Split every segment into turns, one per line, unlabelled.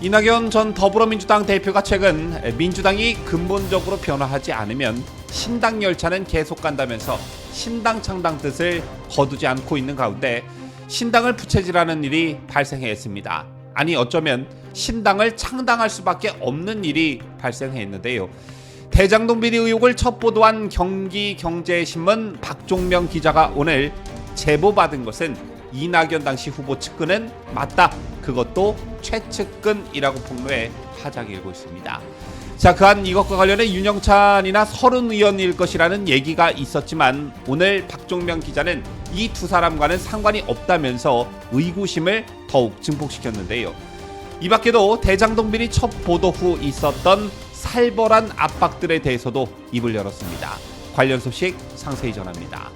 이낙연 전 더불어민주당 대표가 최근 민주당이 근본적으로 변화하지 않으면 신당 열차는 계속 간다면서 신당 창당 뜻을 거두지 않고 있는 가운데 신당을 부채질하는 일이 발생했습니다. 아니 어쩌면 신당을 창당할 수밖에 없는 일이 발생했는데요. 대장동 비리 의혹을 첫 보도한 경기경제신문 박종명 기자가 오늘 제보받은 것은 이낙연 당시 후보 측근은 맞다, 그것도 최측근이라고 폭로해 파장이 일고 있습니다. 자, 그한 이것과 관련해 윤영찬이나 서른 의원일 것이라는 얘기가 있었지만 오늘 박종명 기자는 이 두 사람과는 상관이 없다면서 의구심을 더욱 증폭시켰는데요. 이 밖에도 대장동 비리 첫 보도 후 있었던 살벌한 압박들에 대해서도 입을 열었습니다. 관련 소식 상세히 전합니다.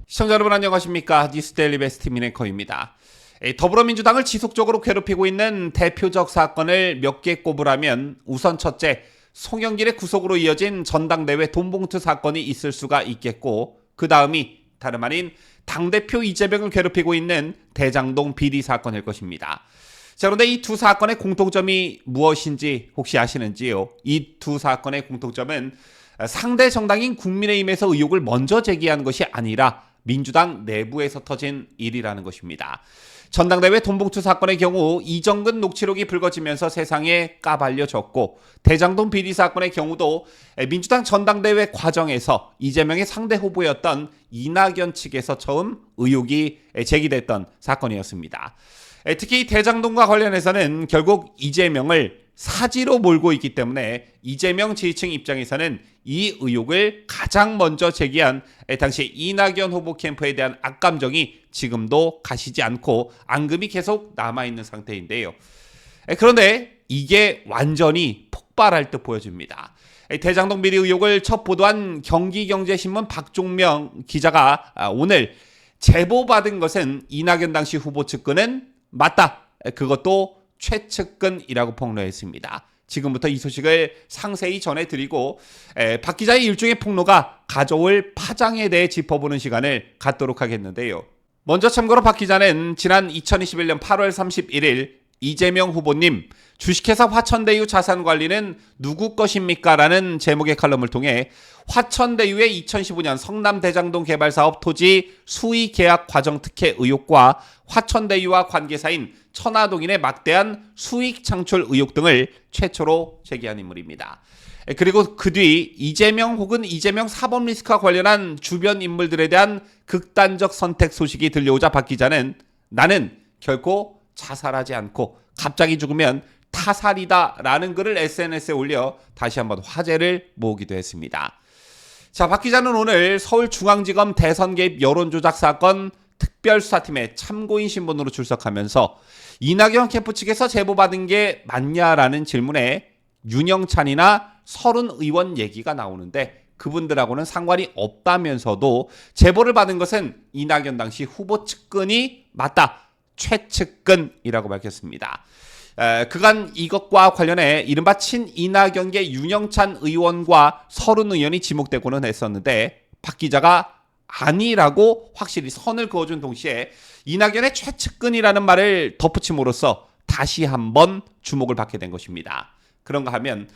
시청자 여러분 안녕하십니까? 뉴스데일리 베스트 미네커입니다. 더불어민주당을 지속적으로 괴롭히고 있는 대표적 사건을 몇 개 꼽으라면 우선 첫째, 송영길의 구속으로 이어진 전당대회 돈봉투 사건이 있을 수가 있겠고, 그 다음이 다름 아닌 당대표 이재명을 괴롭히고 있는 대장동 비리 사건일 것입니다. 자, 그런데 이 두 사건의 공통점이 무엇인지 혹시 아시는지요? 이 두 사건의 공통점은 상대 정당인 국민의힘에서 의혹을 먼저 제기한 것이 아니라 민주당 내부에서 터진 일이라는 것입니다. 전당대회 돈봉투 사건의 경우 이정근 녹취록이 불거지면서 세상에 까발려졌고, 대장동 비리 사건의 경우도 민주당 전당대회 과정에서 이재명의 상대 후보였던 이낙연 측에서 처음 의혹이 제기됐던 사건이었습니다. 특히 대장동과 관련해서는 결국 이재명을 사지로 몰고 있기 때문에 이재명 지지층 입장에서는 이 의혹을 가장 먼저 제기한 당시 이낙연 후보 캠프에 대한 악감정이 지금도 가시지 않고 앙금이 계속 남아있는 상태인데요. 그런데 이게 완전히 폭발할 듯 보여집니다. 대장동 비리 의혹을 첫 보도한 경기경제신문 박종명 기자가 오늘 제보받은 것은 이낙연 당시 후보 측근은 맞다, 그것도 최측근이라고 폭로했습니다. 지금부터 이 소식을 상세히 전해드리고 박 기자의 일종의 폭로가 가져올 파장에 대해 짚어보는 시간을 갖도록 하겠는데요. 먼저 참고로 박 기자는 지난 2021년 8월 31일 이재명 후보님, 주식회사 화천대유 자산관리는 누구 것입니까? 라는 제목의 칼럼을 통해 화천대유의 2015년 성남 대장동 개발사업 토지 수의 계약 과정 특혜 의혹과 화천대유와 관계사인 천화동인의 막대한 수익 창출 의혹 등을 최초로 제기한 인물입니다. 그리고 그 뒤 이재명 혹은 이재명 사법 리스크와 관련한 주변 인물들에 대한 극단적 선택 소식이 들려오자 박 기자는 나는 결코 자살하지 않고 갑자기 죽으면 타살이다 라는 글을 SNS에 올려 다시 한번 화제를 모으기도 했습니다. 자, 박 기자는 오늘 서울중앙지검 대선 개입 여론조작 사건 특별수사팀의 참고인 신분으로 출석하면서 이낙연 캠프 측에서 제보받은 게 맞냐라는 질문에 윤영찬이나 서른 의원 얘기가 나오는데 그분들하고는 상관이 없다면서도 제보를 받은 것은 이낙연 당시 후보 측근이 맞다, 최측근이라고 밝혔습니다. 그간 이것과 관련해 이른바 친이낙연계 윤영찬 의원과 서른 의원이 지목되고는 했었는데 박 기자가 아니라고 확실히 선을 그어준 동시에 이낙연의 최측근이라는 말을 덧붙임으로써 다시 한번 주목을 받게 된 것입니다. 그런가 하면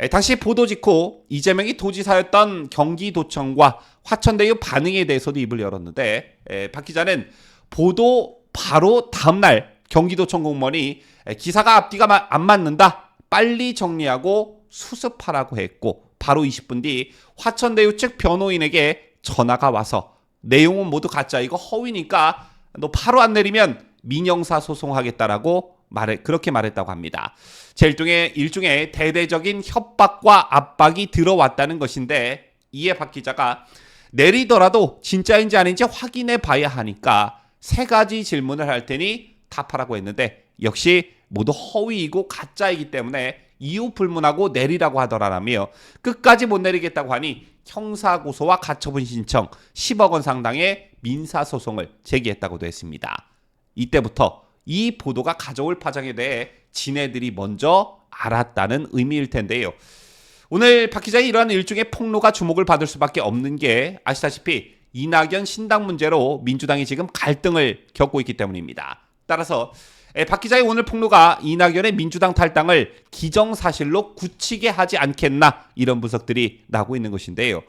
당시 보도 직후 이재명이 도지사였던 경기도청과 화천대유 반응에 대해서도 입을 열었는데 박 기자는 보도 바로 다음날 경기도청 공무원이 기사가 앞뒤가 안 맞는다, 빨리 정리하고 수습하라고 했고 바로 20분 뒤 화천대유 측 변호인에게 전화가 와서 내용은 모두 가짜, 이거 허위니까 너 바로 안 내리면 민형사 소송하겠다라고 그렇게 말했다고 합니다. 제 일종의 대대적인 협박과 압박이 들어왔다는 것인데 이에 박 기자가 내리더라도 진짜인지 아닌지 확인해 봐야 하니까 세 가지 질문을 할 테니 답하라고 했는데 역시 모두 허위이고 가짜이기 때문에 이유 불문하고 내리라고 하더라라며 끝까지 못 내리겠다고 하니 형사고소와 가처분 신청 10억 원 상당의 민사소송을 제기했다고도 했습니다. 이때부터 이 보도가 가져올 파장에 대해 지네들이 먼저 알았다는 의미일 텐데요. 오늘 박 기자의 이러한 일종의 폭로가 주목을 받을 수밖에 없는 게 아시다시피 이낙연 신당 문제로 민주당이 지금 갈등을 겪고 있기 때문입니다. 따라서 박 기자의 오늘 폭로가 이낙연의 민주당 탈당을 기정사실로 굳히게 하지 않겠나 이런 분석들이 나오고 있는 것인데요.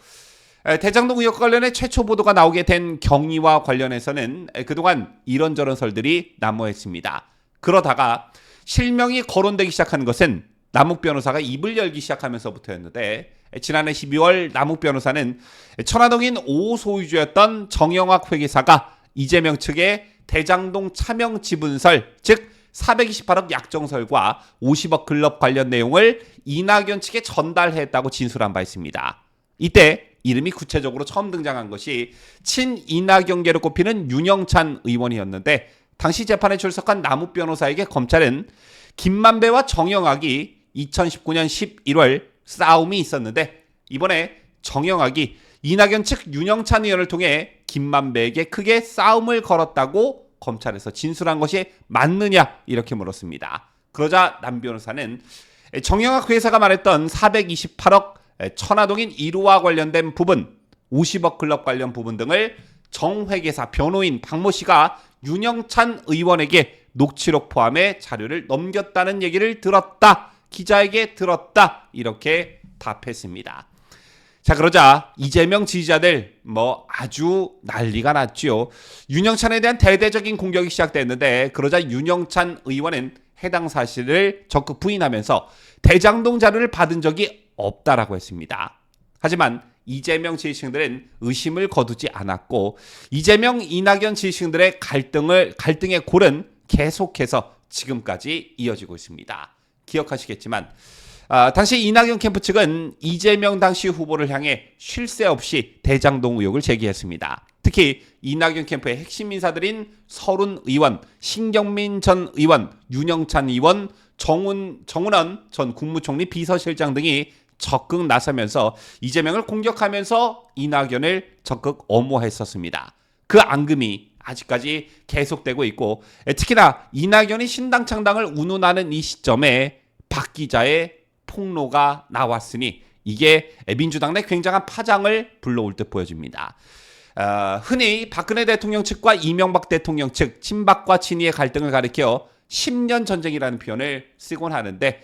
대장동 의혹과 관련해 최초 보도가 나오게 된 경위와 관련해서는 그동안 이런저런 설들이 난무했습니다. 그러다가 실명이 거론되기 시작한 것은 남욱 변호사가 입을 열기 시작하면서부터였는데 지난해 12월 남욱 변호사는 천화동인 5호 소유주였던 정영학 회계사가 이재명 측의 대장동 차명 지분설, 즉 428억 약정설과 50억 클럽 관련 내용을 이낙연 측에 전달했다고 진술한 바 있습니다. 이때 이름이 구체적으로 처음 등장한 것이 친 이낙연계로 꼽히는 윤영찬 의원이었는데 당시 재판에 출석한 남욱 변호사에게 검찰은 김만배와 정영학이 2019년 11월 싸움이 있었는데 이번에 정영학이 이낙연 측 윤영찬 의원을 통해 김만배에게 크게 싸움을 걸었다고 검찰에서 진술한 것이 맞느냐 이렇게 물었습니다. 그러자 남 변호사는 정영학 회사가 말했던 428억 천화동인 1호와 관련된 부분, 50억 클럽 관련 부분 등을 정 회계사 변호인 박모 씨가 윤영찬 의원에게 녹취록 포함해 자료를 넘겼다는 얘기를 들었다. 기자에게 들었다. 이렇게 답했습니다. 자, 그러자 이재명 지지자들 아주 난리가 났죠. 윤영찬에 대한 대대적인 공격이 시작됐는데 그러자 윤영찬 의원은 해당 사실을 적극 부인하면서 대장동 자료를 받은 적이 없다라고 했습니다. 하지만 이재명 지지층들은 의심을 거두지 않았고 이재명 이낙연 지지층들의 갈등의 골은 계속해서 지금까지 이어지고 있습니다. 기억하시겠지만 당시 이낙연 캠프 측은 이재명 당시 후보를 향해 쉴 새 없이 대장동 의혹을 제기했습니다. 특히 이낙연 캠프의 핵심 인사들인 서른 의원, 신경민 전 의원, 윤영찬 의원, 정운원 전 국무총리 비서실장 등이 적극 나서면서 이재명을 공격하면서 이낙연을 적극 엄호했었습니다. 그 앙금이 아직까지 계속되고 있고 특히나 이낙연이 신당 창당을 운운하는 이 시점에 박 기자의 폭로가 나왔으니 이게 민주당 내 굉장한 파장을 불러올 듯 보여집니다. 흔히 박근혜 대통령 측과 이명박 대통령 측 친박과 친이의 갈등을 가리켜 10년 전쟁이라는 표현을 쓰곤 하는데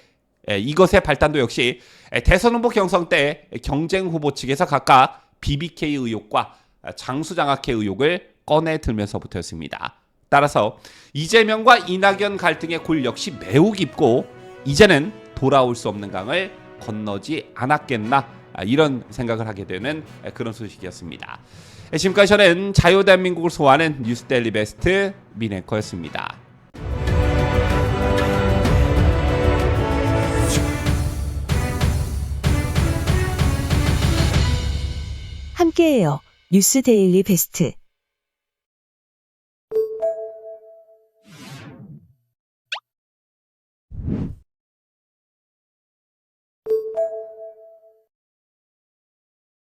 이것의 발단도 역시 대선 후보 경선 때 경쟁 후보 측에서 각각 BBK 의혹과 장수장학회 의혹을 꺼내 들면서부터였습니다. 따라서 이재명과 이낙연 갈등의 골 역시 매우 깊고 이제는 돌아올 수 없는 강을 건너지 않았겠나 이런 생각을 하게 되는 그런 소식이었습니다. 지금까지 저는 자유대한민국을 소화하는 뉴스데일리 베스트 민앵커였습니다.
함께해요. 뉴스데일리 베스트.